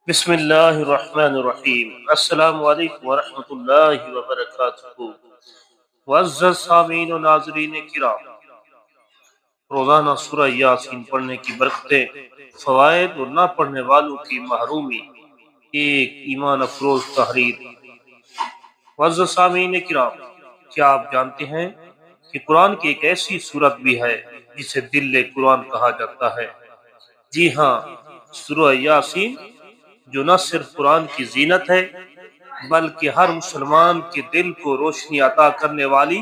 بسم اللہ الرحمن الرحیم۔ السلام علیکم ورحمۃ اللہ وبرکاتہ۔ معزز سامعین و ناظرین کرام، روزانہ سورہ یاسین پڑھنے کی برکتیں، فوائد اور نہ پڑھنے والوں کی محرومی، ایک ایمان افروز تحریر۔ معزز سامعین کرام، کیا آپ جانتے ہیں کہ قرآن کی ایک ایسی سورت بھی ہے جسے دل قرآن کہا جاتا ہے؟ جی ہاں، سورہ یاسین، جو نہ صرف قرآن کی زینت ہے بلکہ ہر مسلمان کے دل کو روشنی عطا کرنے والی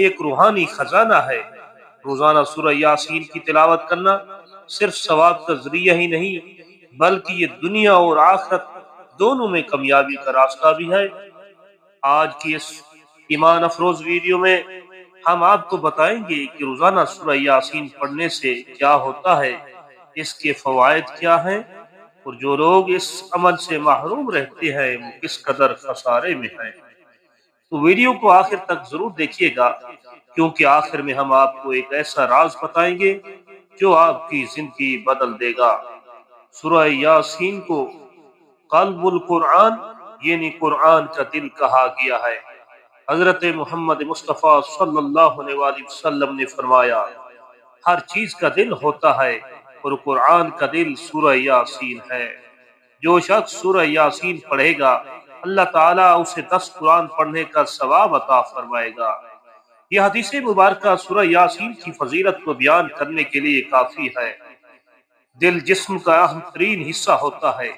ایک روحانی خزانہ ہے۔ روزانہ سورہ یاسین کی تلاوت کرنا صرف ثواب کا ذریعہ ہی نہیں بلکہ یہ دنیا اور آخرت دونوں میں کامیابی کا راستہ بھی ہے۔ آج کی اس ایمان افروز ویڈیو میں ہم آپ کو بتائیں گے کہ روزانہ سورہ یاسین پڑھنے سے کیا ہوتا ہے، اس کے فوائد کیا ہیں، اور جو لوگ اس عمل سے محروم رہتے ہیں وہ کس قدر خسارے میں ہیں۔ تو ویڈیو کو آخر تک ضرور دیکھیے گا، کیونکہ آخر میں ہم آپ کو ایک ایسا راز بتائیں گے جو آپ کی زندگی بدل دے گا۔ سورہ یاسین کو قلب القرآن یعنی قرآن کا دل کہا گیا ہے۔ حضرت محمد مصطفیٰ صلی اللہ علیہ وآلہ وسلم نے فرمایا، ہر چیز کا دل ہوتا ہے اور قرآن کا دل سورہ یاسین ہے۔ جو شخص سورہ یاسین پڑھے گا اللہ تعالیٰ اسے 10 قرآن پڑھنے کا ثواب عطا فرمائے گا۔ یہ حدیث مبارکہ سورہ یاسین کی فضیلت کو بیان کرنے کے لیے کافی ہے۔ دل جسم کا اہم ترین حصہ ہوتا ہے۔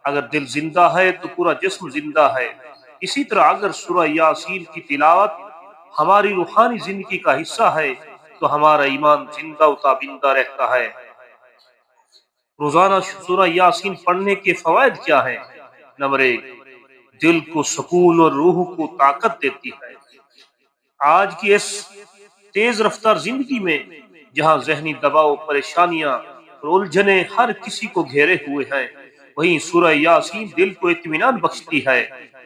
اگر دل زندہ ہے تو پورا جسم زندہ ہے۔ اسی طرح اگر سورہ یاسین کی تلاوت ہماری روحانی زندگی کا حصہ ہے تو ہمارا ایمان زندہ و تابندہ رہتا ہے۔ روزانہ سورہ یاسین پڑھنے کے فوائد کیا ہیں؟ نمبر 1، دل کو سکون اور روح کو طاقت دیتی ہے۔ آج کی اس تیز رفتار زندگی میں جہاں ذہنی دباؤ، پریشانیاں اور الجھنیں ہر کسی کو گھیرے ہوئے ہیں، وہیں سورہ یاسین دل کو اطمینان بخشتی ہے۔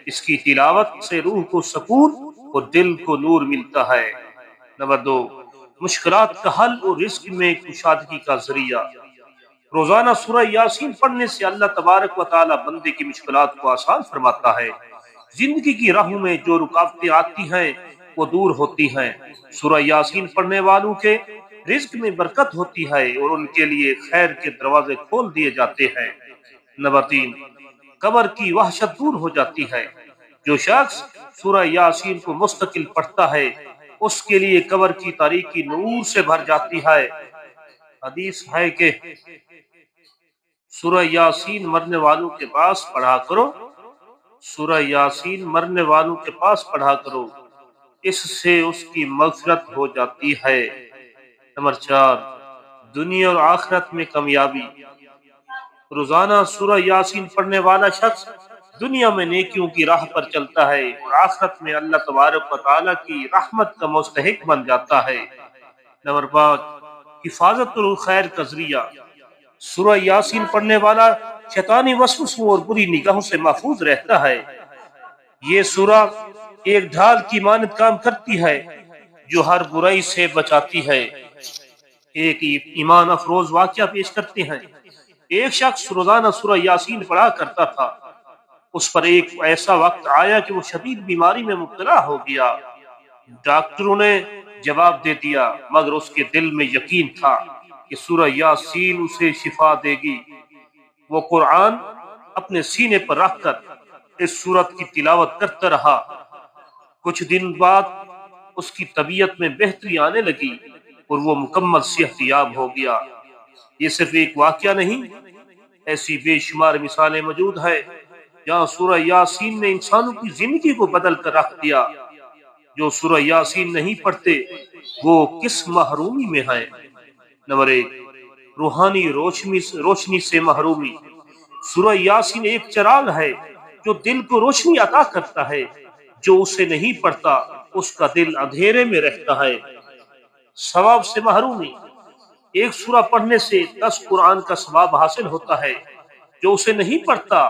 اس کی تلاوت سے روح کو سکون اور دل کو نور ملتا ہے۔ نمبر 2، مشکلات کا حل اور رزق میں کشادگی کا ذریعہ۔ روزانہ سورہ یاسین پڑھنے سے اللہ تبارک و تعالی بندے کی مشکلات کو آسان فرماتا ہے۔ زندگی کی راہوں میں جو رکاوٹیں آتی ہیں وہ دور ہوتی ہیں۔ سورہ یاسین پڑھنے والوں کے رزق میں برکت ہوتی ہے اور ان کے لیے خیر کے دروازے کھول دیے جاتے ہیں۔ نمبر 3، قبر کی وحشت دور ہو جاتی ہے۔ جو شخص سورہ یاسین کو مستقل پڑھتا ہے اس کے لیے قبر کی تاریکی نور سے بھر جاتی ہے۔ حدیث ہے کہ سورہ یاسین مرنے والوں کے پاس پڑھا کرو، سورہ یاسین مرنے والوں کے پاس پڑھا کرو، اس سے اس کی مغفرت ہو جاتی ہے۔ نمبر 4، دنیا اور آخرت میں کامیابی۔ روزانہ سورہ یاسین پڑھنے والا شخص دنیا میں نیکیوں کی راہ پر چلتا ہے اور آخرت میں اللہ تبارک و تعالیٰ کی رحمت کا مستحق بن جاتا ہے۔ نمبر 5، حفاظت الخیر کا ذریعہ۔ سورہ یاسین پڑھنے والا شیطانی وسوسوں اور بری نگاہوں سے محفوظ رہتا ہے۔ یہ سورہ ایک ڈھال کی مانند کام کرتی ہے جو ہر برائی سے بچاتی ہے۔ ایک ایمان افروز واقعہ پیش کرتے ہیں۔ ایک شخص روزانہ سورہ یاسین پڑھا کرتا تھا۔ اس پر ایک ایسا وقت آیا کہ وہ شدید بیماری میں مبتلا ہو گیا۔ ڈاکٹروں نے جواب دے دیا، مگر اس کے دل میں یقین تھا کہ سورہ یاسین اسے شفا دے گی۔ وہ قرآن اپنے سینے پر رکھ کر اس سورت کی تلاوت کرتا رہا۔ کچھ دن بعد اس کی طبیعت میں بہتری آنے لگی اور وہ مکمل صحت یاب ہو گیا۔ یہ صرف ایک واقعہ نہیں، ایسی بے شمار مثالیں موجود ہیں جہاں سورہ یاسین نے انسانوں کی زندگی کو بدل کر رکھ دیا۔ جو سورہ یاسین نہیں پڑھتے وہ کس محرومی میں ہیں۔ نمبر 1، روحانی روشنی سے محرومی۔ سورہ یاسین ایک چراغ ہے جو دل کو روشنی عطا کرتا ہے۔ جو اسے نہیں پڑھتا اس کا دل اندھیرے میں رہتا ہے۔ ثواب سے محرومی۔ ایک سورہ پڑھنے سے 10 قرآن کا ثواب حاصل ہوتا ہے۔ جو اسے نہیں پڑھتا،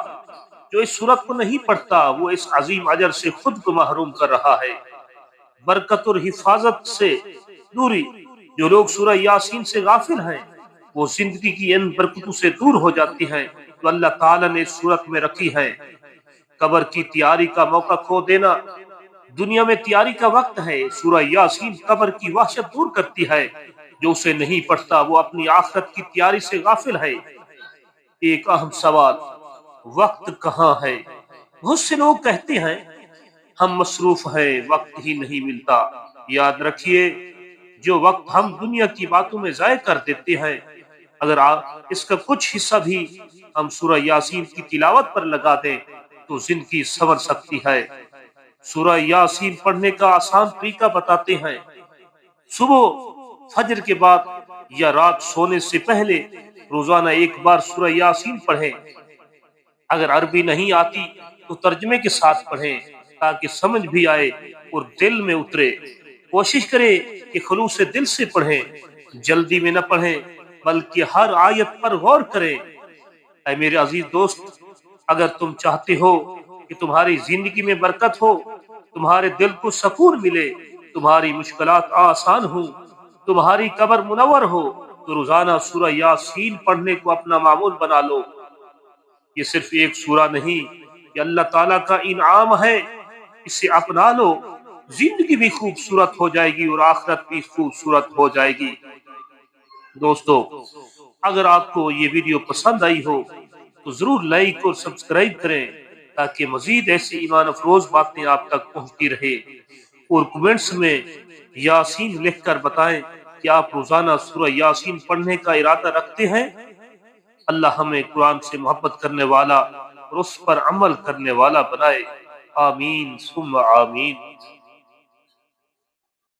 جو اس سورت کو نہیں پڑھتا، وہ اس عظیم اجر سے خود کو محروم کر رہا ہے۔ برکت اور حفاظت سے دوری۔ جو لوگ سورہ یاسین سے غافل ہیں وہ زندگی کی ان برکتوں سے دور ہو جاتی ہیں۔ جو اللہ تعالیٰ نے اس صورت میں رکھی ہے۔ قبر کی تیاری کا موقع کھو دینا، دنیا میں تیاری کا وقت ہے۔ سورہ یاسین قبر کی وحشت دور کرتی ہے، جو اسے نہیں پڑھتا وہ اپنی آخرت کی تیاری سے غافل ہے۔ ایک اہم سوال، وقت کہاں ہے؟ بہت سے لوگ کہتے ہیں ہم مصروف ہیں، وقت ہی نہیں ملتا۔ یاد رکھیے، جو وقت ہم دنیا کی باتوں میں ضائع کر دیتے ہیں، اگر اس کا کچھ حصہ بھی ہم سورہ یاسین کی تلاوت پر لگا دیں تو زندگی سنور سکتی ہے۔ سورہ یاسین پڑھنے کا آسان طریقہ بتاتے ہیں۔ صبح فجر کے بعد یا رات سونے سے پہلے روزانہ ایک بار سورہ یاسین پڑھیں۔ اگر عربی نہیں آتی تو ترجمے کے ساتھ پڑھیں تاکہ سمجھ بھی آئے اور دل میں اترے۔ کوشش کریں کہ خلوص دل سے پڑھیں، جلدی میں نہ پڑھیں بلکہ ہر آیت پر غور کریں۔ اے میرے عزیز دوست، اگر تم چاہتے ہو کہ تمہاری زندگی میں برکت ہو، تمہارے دل کو سکون ملے، تمہاری مشکلات آسان ہوں، تمہاری قبر منور ہو، تو روزانہ سورہ یاسین پڑھنے کو اپنا معمول بنا لو۔ یہ صرف ایک سورہ نہیں، یہ اللہ تعالیٰ کا انعام ہے، اسے اپنا لو، زندگی بھی خوبصورت ہو جائے گی اور آخرت بھی خوبصورت ہو جائے گی۔ دوستو، اگر آپ کو یہ ویڈیو پسند آئی ہو تو ضرور لائک اور سبسکرائب کریں تاکہ مزید ایسی ایمان افروز باتیں آپ تک پہنچتی رہے، اور کمنٹس میں یاسین لکھ کر بتائیں کہ آپ روزانہ سورہ یاسین پڑھنے کا ارادہ رکھتے ہیں۔ اللہ ہمیں قرآن سے محبت کرنے والا اور اس پر عمل کرنے والا بنائے۔ آمین ثم آمین۔